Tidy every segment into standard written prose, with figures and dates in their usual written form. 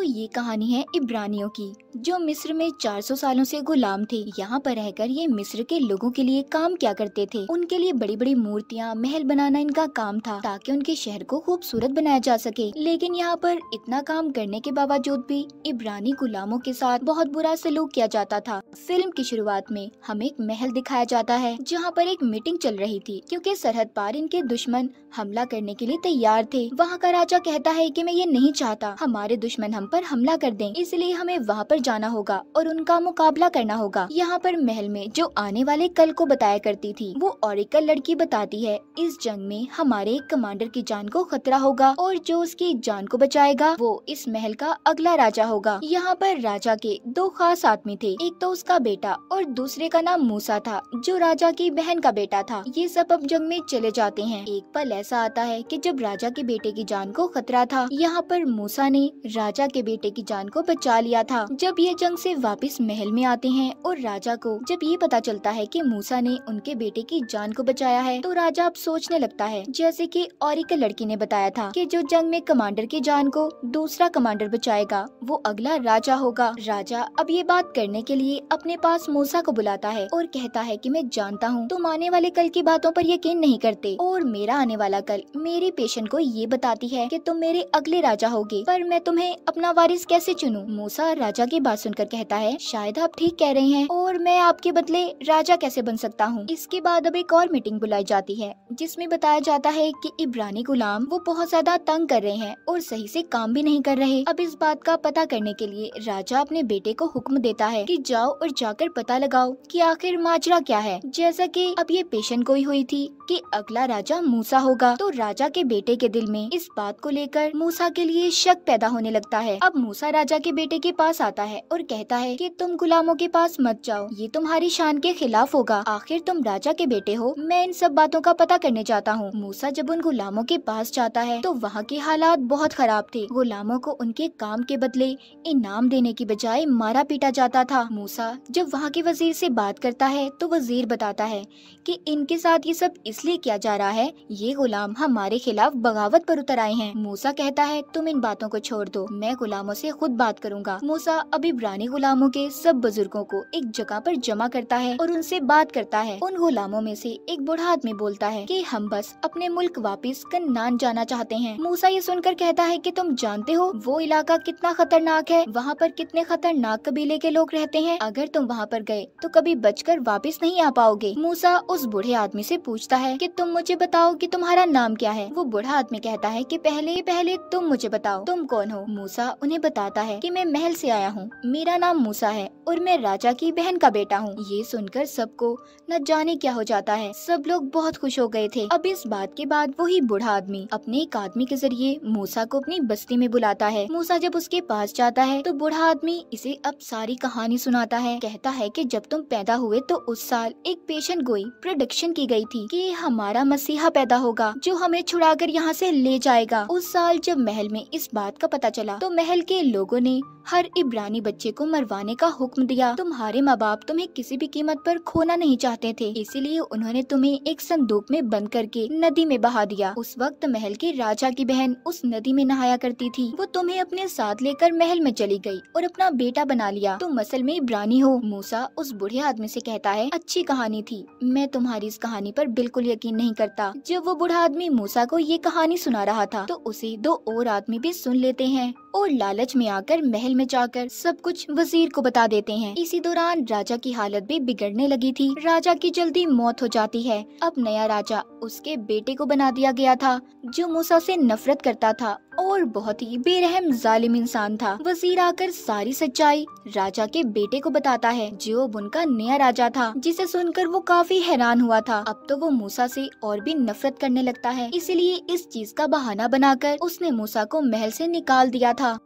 ये कहानी है इब्रानियों की, जो मिस्र में 400 सालों से गुलाम थे। यहाँ पर रहकर ये मिस्र के लोगों के लिए काम क्या करते थे। उनके लिए बड़ी बड़ी मूर्तियाँ, महल बनाना इनका काम था, ताकि उनके शहर को खूबसूरत बनाया जा सके। लेकिन यहाँ पर इतना काम करने के बावजूद भी इब्रानी गुलामों के साथ बहुत बुरा सलूक किया जाता था। फिल्म की शुरुआत में हमें एक महल दिखाया जाता है, जहाँ पर एक मीटिंग चल रही थी, क्योंकि सरहद पार इनके दुश्मन हमला करने के लिए तैयार थे। वहाँ का राजा कहता है कि मैं ये नहीं चाहता हमारे दुश्मन हम पर हमला कर दें, इसलिए हमें वहाँ पर जाना होगा और उनका मुकाबला करना होगा। यहाँ पर महल में जो आने वाले कल को बताया करती थी, वो ओरेकल लड़की बताती है, इस जंग में हमारे एक कमांडर की जान को खतरा होगा और जो उसकी जान को बचाएगा वो इस महल का अगला राजा होगा। यहाँ पर राजा के दो खास आदमी थे, एक तो उसका बेटा और दूसरे का नाम मूसा था, जो राजा की बहन का बेटा था। ये सब अब जंग में चले जाते हैं। एक पल ऐसा आता है कि जब राजा के बेटे की जान को खतरा था, यहाँ पर मूसा ने राजा के बेटे की जान को बचा लिया था। जब ये जंग से वापस महल में आते हैं और राजा को जब ये पता चलता है कि मूसा ने उनके बेटे की जान को बचाया है, तो राजा अब सोचने लगता है, जैसे कि ओरेकल लड़की ने बताया था, कि जो जंग में कमांडर की जान को दूसरा कमांडर बचाएगा वो अगला राजा होगा। राजा अब ये बात करने के लिए अपने पास मूसा को बुलाता है और कहता है कि मैं जानता हूँ तुम आने वाले कल की बातों पर यकीन नहीं करते, और मेरा आने वाला कल मेरी पेशेंट को ये बताती है कि तुम मेरे अगले राजा होगे, पर मैं तुम्हें अपना वारिस कैसे चुनूं? मूसा राजा की बात सुनकर कहता है, शायद आप ठीक कह रहे हैं, और मैं आपके बदले राजा कैसे बन सकता हूँ। इसके बाद अब एक और मीटिंग बुलाई जाती है, जिसमें बताया जाता है कि इब्रानी गुलाम वो बहुत ज्यादा तंग कर रहे हैं और सही से काम भी नहीं कर रहे। अब इस बात का पता करने के लिए राजा अपने बेटे को हुक्म देता है कि जाओ और जाकर पता लगाओ कि आखिर माजरा क्या है। जैसा कि अब ये पेशेंट गोई हुई थी कि अगला राजा मूसा होगा, तो राजा के बेटे के दिल में इस बात को लेकर मूसा के लिए शक पैदा होने लगता है। अब मूसा राजा के बेटे के पास आता है और कहता है कि तुम गुलामों के पास मत जाओ, ये तुम्हारी शान के खिलाफ होगा, आखिर तुम राजा के बेटे हो। मैं इन सब बातों का पता करने जाता हूँ। मूसा जब उन गुलामों के पास जाता है तो वहाँ के हालात बहुत खराब थे। गुलामों को उनके काम के बदले इनाम देने की बजाय मारा पीटा जाता था। मूसा जब वहाँ के वजीर से बात करता है तो वजीर बताता है कि इनके साथ ये सब इसलिए किया जा रहा है, ये गुलाम हमारे खिलाफ बगावत पर उतर आए हैं। मूसा कहता है, तुम इन बातों को छोड़ दो, मैं गुलामों से खुद बात करूंगा। मूसा अब इब्रानी गुलामों के सब बुजुर्गों को एक जगह पर जमा करता है और उनसे बात करता है। उन गुलामों में से एक बूढ़ा आदमी बोलता है कि हम बस अपने मुल्क वापस कन्नान जाना चाहते हैं। मूसा ये सुनकर कहता है कि तुम जानते हो वो इलाका कितना खतरनाक है, वहाँ पर कितने खतरनाक कबीले के लोग रहते हैं, अगर तुम वहाँ पर गए तो कभी बचकर वापस नहीं आ पाओगे। मूसा उस बूढ़े आदमी से पूछता है कि तुम मुझे बताओ कि तुम्हारा नाम क्या है। वो बूढ़ा आदमी कहता है कि पहले तुम मुझे बताओ, तुम कौन हो। मूसा उन्हें बताता है कि मैं महल से आया हूँ, मेरा नाम मूसा है और मैं राजा की बहन का बेटा हूँ। ये सुनकर सबको न जाने क्या हो जाता है, सब लोग बहुत खुश हो गए थे। अब इस बात के बाद वही बूढ़ा आदमी अपने एक आदमी के जरिए मूसा को अपनी बस्ती में बुलाता है। मूसा जब उसके पास जाता है तो बूढ़ा आदमी इसे अब सारी कहानी सुनाता है। कहता है कि जब तुम पैदा हुए तो उस साल एक पेशेंट गोई प्रोडक्शन की गई थी कि हमारा मसीहा पैदा होगा जो हमें छुड़ाकर यहाँ से ले जाएगा। उस साल जब महल में इस बात का पता चला तो महल के लोगों ने हर इब्रानी बच्चे को मरवाने का हुक्म दिया। तुम्हारे माँ बाप तुम्हें किसी भी कीमत पर खोना नहीं चाहते थे, इसीलिए उन्होंने तुम्हें एक संदूक में बंद करके नदी में बहा दिया। उस वक्त महल के राजा की बहन उस नदी में नहाया करती थी, वो तुम्हें अपने साथ लेकर महल में चली गई और अपना बेटा बना लिया। तुम असल में इब्रानी हो। मूसा उस बूढ़े आदमी से कहता है, अच्छी कहानी थी, मैं तुम्हारी इस कहानी पर बिल्कुल यकीन नहीं करता। जब वो बूढ़ा आदमी मूसा को ये कहानी सुना रहा था तो उसे दो और आदमी भी सुन लेते हैं और लालच में आकर महल में जाकर सब कुछ वजीर को बता देते हैं। इसी दौरान राजा की हालत भी बिगड़ने लगी थी। राजा की जल्दी मौत हो जाती है। अब नया राजा उसके बेटे को बना दिया गया था, जो मूसा से नफरत करता था और बहुत ही बेरहम जालिम इंसान था। वजीर आकर सारी सच्चाई राजा के बेटे को बताता है, जो अब उनका नया राजा था, जिसे सुनकर वो काफी हैरान हुआ था। अब तो वो मूसा से और भी नफरत करने लगता है, इसलिए इस चीज का बहाना बनाकर उसने मूसा को महल से निकाल दिया था।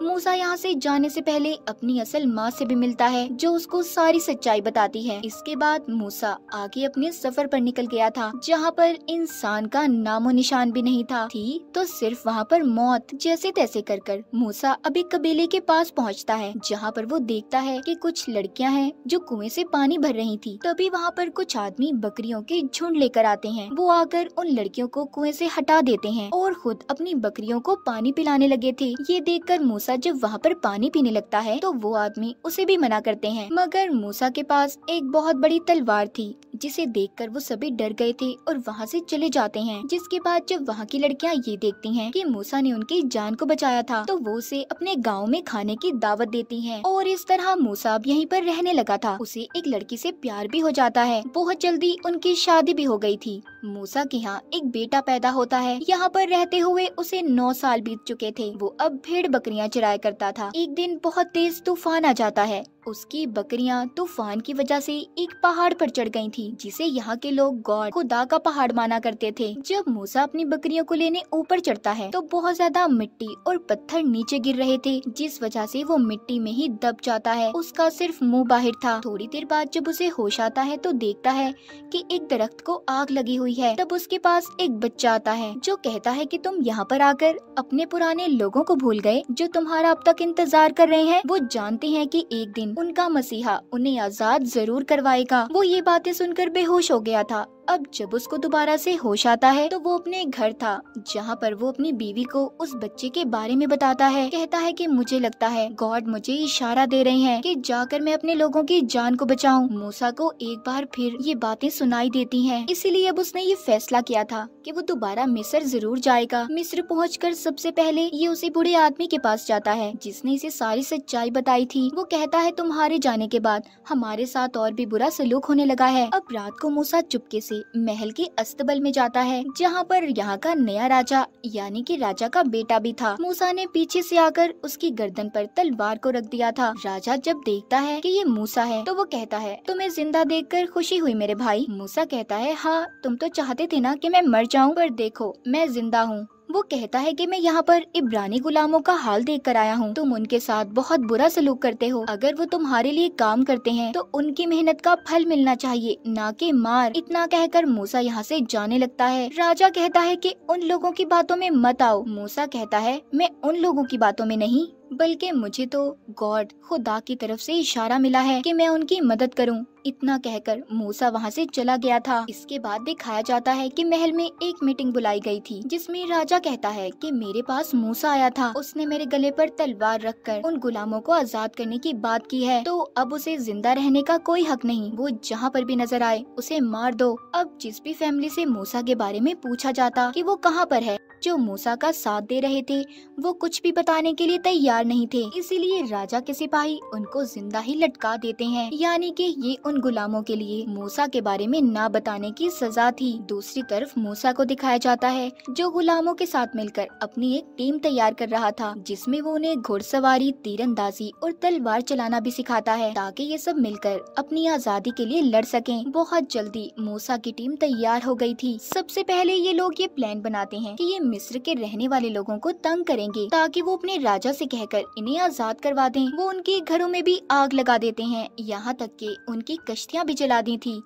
मूसा यहाँ से जाने से पहले अपनी असल माँ से भी मिलता है, जो उसको सारी सच्चाई बताती है। इसके बाद मूसा आगे अपने सफर पर निकल गया था, जहाँ पर इंसान का नामो निशान भी नहीं था, थी तो सिर्फ वहाँ पर मौत। जैसे तैसे कर मूसा अभी कबीले के पास पहुँचता है, जहाँ पर वो देखता है कि कुछ लड़कियाँ हैं जो कुएं से पानी भर रही थी। तभी वहाँ पर कुछ आदमी बकरियों के झुंड लेकर आते हैं। वो आकर उन लड़कियों को कुएं से हटा देते हैं और खुद अपनी बकरियों को पानी पिलाने लगे थे। ये देखकर मूसा जब वहाँ पर पानी पीने लगता है तो वो आदमी उसे भी मना करते हैं, मगर मूसा के पास एक बहुत बड़ी तलवार थी, जिसे देखकर वो सभी डर गए थे और वहाँ से चले जाते हैं। जिसके बाद जब वहाँ की लड़कियाँ ये देखती हैं कि मूसा ने उनकी जान को बचाया था, तो वो उसे अपने गाँव में खाने की दावत देती हैं। और इस तरह मूसा अब यहीं पर रहने लगा था। उसे एक लड़की से प्यार भी हो जाता है। बहुत जल्दी उनकी शादी भी हो गई थी। मूसा के यहाँ एक बेटा पैदा होता है। यहाँ पर रहते हुए उसे 9 साल बीत चुके थे। वो अब भेड़ बकरियां चराया करता था। एक दिन बहुत तेज तूफान आ जाता है। उसकी बकरियां तूफान की वजह से एक पहाड़ पर चढ़ गई थी, जिसे यहाँ के लोग गॉड, खुदा का पहाड़ माना करते थे। जब मूसा अपनी बकरियों को लेने ऊपर चढ़ता है तो बहुत ज्यादा मिट्टी और पत्थर नीचे गिर रहे थे, जिस वजह से वो मिट्टी में ही दब जाता है। उसका सिर्फ मुंह बाहर था। थोड़ी देर बाद जब उसे होश आता है तो देखता है कि एक दरख्त को आग लगी हुई है। तब उसके पास एक बच्चा आता है, जो कहता है कि तुम यहाँ पर आकर अपने पुराने लोगों को भूल गए, जो तुम्हारा अब तक इंतजार कर रहे हैं। वो जानते हैं कि एक दिन उनका मसीहा उन्हें आजाद जरूर करवाएगा। वो ये बातें सुनकर बेहोश हो गया था। अब जब उसको दोबारा से होश आता है तो वो अपने घर था, जहाँ पर वो अपनी बीवी को उस बच्चे के बारे में बताता है। कहता है कि मुझे लगता है गॉड मुझे इशारा दे रहे हैं कि जाकर मैं अपने लोगों की जान को बचाऊं। मूसा को एक बार फिर ये बातें सुनाई देती हैं, इसीलिए अब उसने ये फैसला किया था कि वो दोबारा मिस्र जरूर जाएगा। मिस्र पहुंचकर सबसे पहले ये उसी बूढ़े आदमी के पास जाता है, जिसने इसे सारी सच्चाई बताई थी। वो कहता है तुम्हारे जाने के बाद हमारे साथ और भी बुरा सलूक होने लगा है। अब रात को मूसा चुपके से महल के अस्तबल में जाता है, जहाँ पर यहाँ का नया राजा यानी कि राजा का बेटा भी था। मूसा ने पीछे से आकर उसकी गर्दन पर तलवार को रख दिया था। राजा जब देखता है कि ये मूसा है तो वो कहता है तुम्हें जिंदा देखकर खुशी हुई मेरे भाई। मूसा कहता है हाँ, तुम तो चाहते थे ना कि मैं मर जाऊं, पर देखो मैं जिंदा हूँ। वो कहता है कि मैं यहाँ पर इब्रानी गुलामों का हाल देख कर आया हूँ। तुम उनके साथ बहुत बुरा सलूक करते हो। अगर वो तुम्हारे लिए काम करते हैं तो उनकी मेहनत का फल मिलना चाहिए, ना कि मार। इतना कहकर मूसा यहाँ से जाने लगता है। राजा कहता है कि उन लोगों की बातों में मत आओ। मूसा कहता है मैं उन लोगों की बातों में नहीं, बल्कि मुझे तो गॉड, खुदा की तरफ से इशारा मिला है कि मैं उनकी मदद करूं। इतना कहकर मूसा वहां से चला गया था। इसके बाद दिखाया जाता है कि महल में एक मीटिंग बुलाई गई थी, जिसमें राजा कहता है कि मेरे पास मूसा आया था। उसने मेरे गले पर तलवार रखकर उन गुलामों को आजाद करने की बात की है, तो अब उसे जिंदा रहने का कोई हक नहीं। वो जहाँ पर भी नजर आए उसे मार दो। अब जिस भी फैमिली से मूसा के बारे में पूछा जाता कि वो कहाँ पर है, जो मूसा का साथ दे रहे थे, वो कुछ भी बताने के लिए तैयार नहीं थे। इसीलिए राजा के सिपाही उनको जिंदा ही लटका देते हैं, यानी कि ये उन गुलामों के लिए मूसा के बारे में ना बताने की सजा थी। दूसरी तरफ मूसा को दिखाया जाता है, जो गुलामों के साथ मिलकर अपनी एक टीम तैयार कर रहा था, जिसमें वो उन्हें घुड़सवारी, तीरंदाजी और तलवार चलाना भी सिखाता है, ताकि ये सब मिलकर अपनी आजादी के लिए लड़ सकें। बहुत जल्दी मूसा की टीम तैयार हो गई थी। सबसे पहले ये लोग ये प्लान बनाते हैं कि ये मिस्र के रहने वाले लोगों को तंग करेंगे, ताकि वो अपने राजा से कहकर इन्हें आजाद करवा दें। वो उनके घरों में भी आग लगा देते हैं, यहाँ तक कि उनकी कश्तियाँ भी जला दी थी।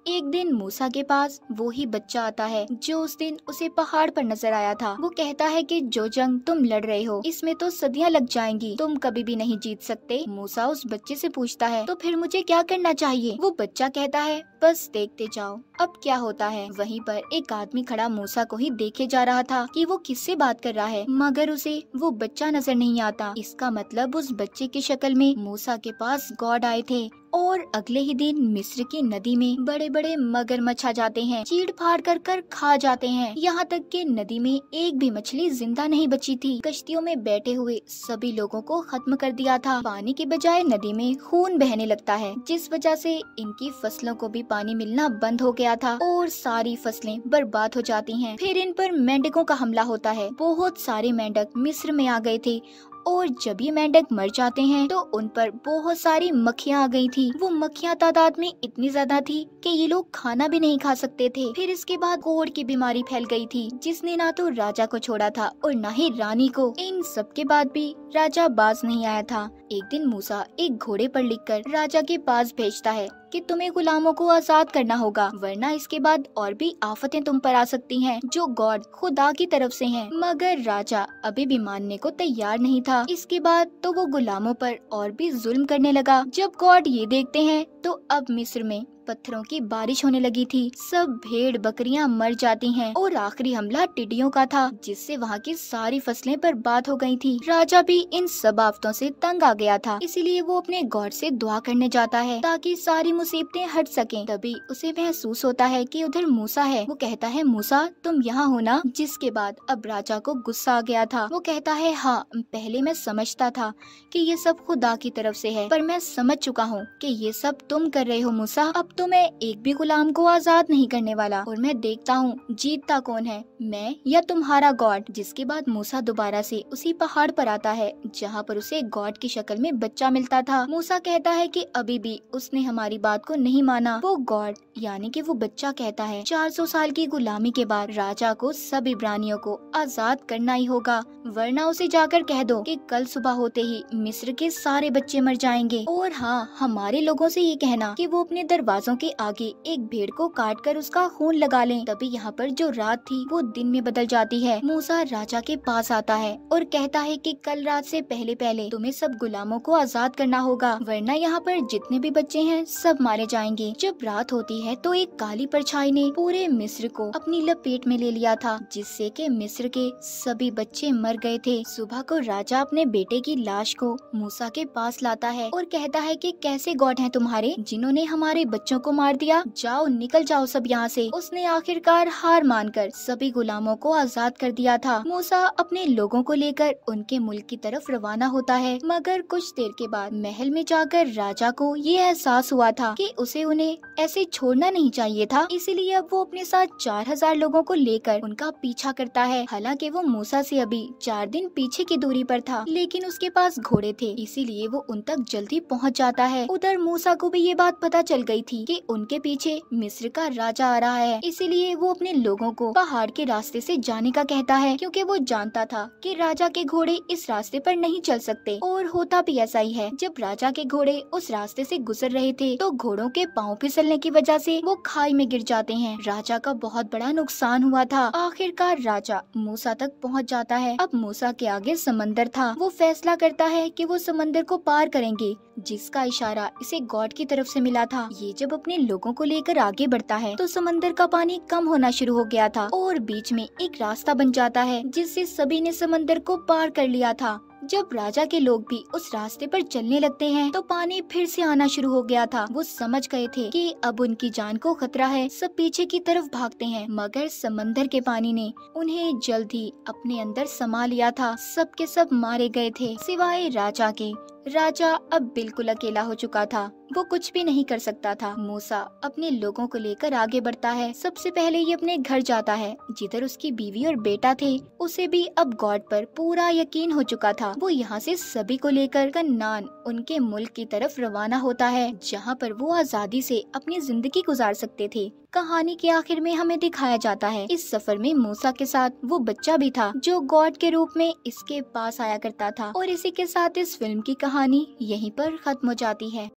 एक दिन मूसा के पास वो ही बच्चा आता है, जो उस दिन उसे पहाड़ पर नजर आया था। वो कहता है कि जो जंग तुम लड़ रहे हो, इसमें तो सदियां लग जाएंगी, तुम कभी भी नहीं जीत सकते। मूसा उस बच्चे से पूछता है तो फिर मुझे क्या करना चाहिए? वो बच्चा कहता है बस देखते जाओ अब क्या होता है। वहीं पर एक आदमी खड़ा मूसा को ही देखे जा रहा था कि वो किससे बात कर रहा है, मगर उसे वो बच्चा नजर नहीं आता। इसका मतलब उस बच्चे की शक्ल में मूसा के पास गॉड आए थे। और अगले ही दिन मिस्र की नदी में बड़े बड़े मगरमच्छ आ जाते हैं, चीड़ फाड़ कर खा जाते हैं। यहाँ तक कि नदी में एक भी मछली जिंदा नहीं बची थी। कश्तियों में बैठे हुए सभी लोगों को खत्म कर दिया था। पानी के बजाय नदी में खून बहने लगता है, जिस वजह से इनकी फसलों को भी पानी मिलना बंद हो गया गया था और सारी फसलें बर्बाद हो जाती हैं। फिर इन पर मेंढकों का हमला होता है। बहुत सारे मेंढक मिस्र में आ गए थे और जब ये मेंढक मर जाते हैं तो उन पर बहुत सारी मक्खियाँ आ गई थी। वो मक्खियाँ तादाद में इतनी ज्यादा थी कि ये लोग खाना भी नहीं खा सकते थे। फिर इसके बाद कोढ़ की बीमारी फैल गई थी, जिसने ना तो राजा को छोड़ा था और ना ही रानी को। इन सब के बाद भी राजा बाज नहीं आया था। एक दिन मूसा एक घोड़े पर लिखकर राजा के पास भेजता है कि तुम्हें गुलामों को आजाद करना होगा, वरना इसके बाद और भी आफतें तुम पर आ सकती हैं, जो गॉड खुदा की तरफ से हैं। मगर राजा अभी भी मानने को तैयार नहीं था। इसके बाद तो वो गुलामों पर और भी जुल्म करने लगा। जब गॉड ये देखते हैं तो अब मिस्र में पत्थरों की बारिश होने लगी थी। सब भेड़ बकरियां मर जाती हैं और आखिरी हमला टिड्डियों का था, जिससे वहाँ की सारी फसलें बर्बाद हो गई थी। राजा भी इन सब आफतों से तंग आ गया था, इसीलिए वो अपने गॉड से दुआ करने जाता है ताकि सारी मुसीबतें हट सकें। तभी उसे महसूस होता है कि उधर मूसा है। वो कहता है, मूसा तुम यहाँ हो ना? जिसके बाद अब राजा को गुस्सा आ गया था। वो कहता है, हाँ पहले मैं समझता था कि ये सब खुदा की तरफ से है, पर मैं समझ चुका हूँ कि ये सब तुम कर रहे हो मूसा। अब तो मैं एक भी गुलाम को आजाद नहीं करने वाला और मैं देखता हूँ जीतता कौन है, मैं या तुम्हारा गॉड। जिसके बाद मूसा दोबारा से उसी पहाड़ पर आता है जहाँ पर उसे गॉड की शक्ल में बच्चा मिलता था। मूसा कहता है कि अभी भी उसने हमारी बात को नहीं माना। वो गॉड यानी कि वो बच्चा कहता है 400 साल की गुलामी के बाद राजा को सब इब्रानियों को आजाद करना ही होगा, वरना उसे जाकर कह दो कि कल सुबह होते ही मिस्र के सारे बच्चे मर जाएंगे। और हाँ, हमारे लोगों से ये कहना कि वो अपने दरवाजों के आगे एक भेड़ को काट कर उसका खून लगा लें। तभी यहाँ पर जो रात थी वो दिन में बदल जाती है। मूसा राजा के पास आता है और कहता है कि कल रात से पहले पहले तुम्हें सब गुलामों को आजाद करना होगा, वरना यहाँ पर जितने भी बच्चे हैं सब मारे जाएंगे। जब रात होती है तो एक काली परछाई ने पूरे मिस्र को अपनी लपेट में ले लिया था, जिससे कि मिस्र के सभी बच्चे मर गए थे। सुबह को राजा अपने बेटे की लाश को मूसा के पास लाता है और कहता है कि कैसे गॉड हैं तुम्हारे जिन्होंने हमारे बच्चों को मार दिया, जाओ निकल जाओ सब यहाँ से। उसने आखिरकार हार मानकर सभी गुलामों को आजाद कर दिया था। मूसा अपने लोगों को लेकर उनके मुल्क की तरफ रवाना होता है, मगर कुछ देर के बाद महल में जाकर राजा को ये एहसास हुआ था कि उसे उन्हें ऐसे छोड़ना नहीं चाहिए था। इसीलिए अब वो अपने साथ 4000 लोगों को लेकर उनका पीछा करता है। हालांकि वो मूसा से अभी 4 दिन पीछे की दूरी पर था, लेकिन उसके पास घोड़े थे, इसीलिए वो उन तक जल्दी पहुँच जाता है। उधर मूसा को भी ये बात पता चल गई थी कि उनके पीछे मिस्र का राजा आ रहा है, इसीलिए वो अपने लोगों को पहाड़ के रास्ते से जाने का कहता है, क्योंकि वो जानता था कि राजा के घोड़े इस रास्ते पर नहीं चल सकते। और होता भी ऐसा ही है। जब राजा के घोड़े उस रास्ते से गुजर रहे थे तो घोड़ों के पांव फिसलने की वजह से वो खाई में गिर जाते हैं। राजा का बहुत बड़ा नुकसान हुआ था। आखिरकार राजा मूसा तक पहुंच जाता है। अब मूसा के आगे समंदर था। वो फैसला करता है कि वो समंदर को पार करेंगे, जिसका इशारा इसे गॉड की तरफ से मिला था। ये जब अपने लोगों को लेकर आगे बढ़ता है तो समंदर का पानी कम होना शुरू हो गया था और बीच में एक रास्ता बन जाता है, जिससे सभी ने समंदर को पार कर लिया था। जब राजा के लोग भी उस रास्ते पर चलने लगते हैं तो पानी फिर से आना शुरू हो गया था। वो समझ गए थे कि अब उनकी जान को खतरा है। सब पीछे की तरफ भागते हैं, मगर समंदर के पानी ने उन्हें जल्द ही अपने अंदर समा लिया था। सब के सब मारे गए थे सिवाय राजा के। राजा अब बिल्कुल अकेला हो चुका था। वो कुछ भी नहीं कर सकता था। मूसा अपने लोगों को लेकर आगे बढ़ता है। सबसे पहले ये अपने घर जाता है, जिधर उसकी बीवी और बेटा थे। उसे भी अब गॉड पर पूरा यकीन हो चुका था। वो यहाँ से सभी को लेकर कन्नान उनके मुल्क की तरफ रवाना होता है, जहाँ पर वो आजादी से अपनी जिंदगी गुजार सकते थे। कहानी के आखिर में हमें दिखाया जाता है इस सफर में मूसा के साथ वो बच्चा भी था, जो गॉड के रूप में इसके पास आया करता था। और इसी के साथ इस फिल्म की कहानी यहीं पर खत्म हो जाती है।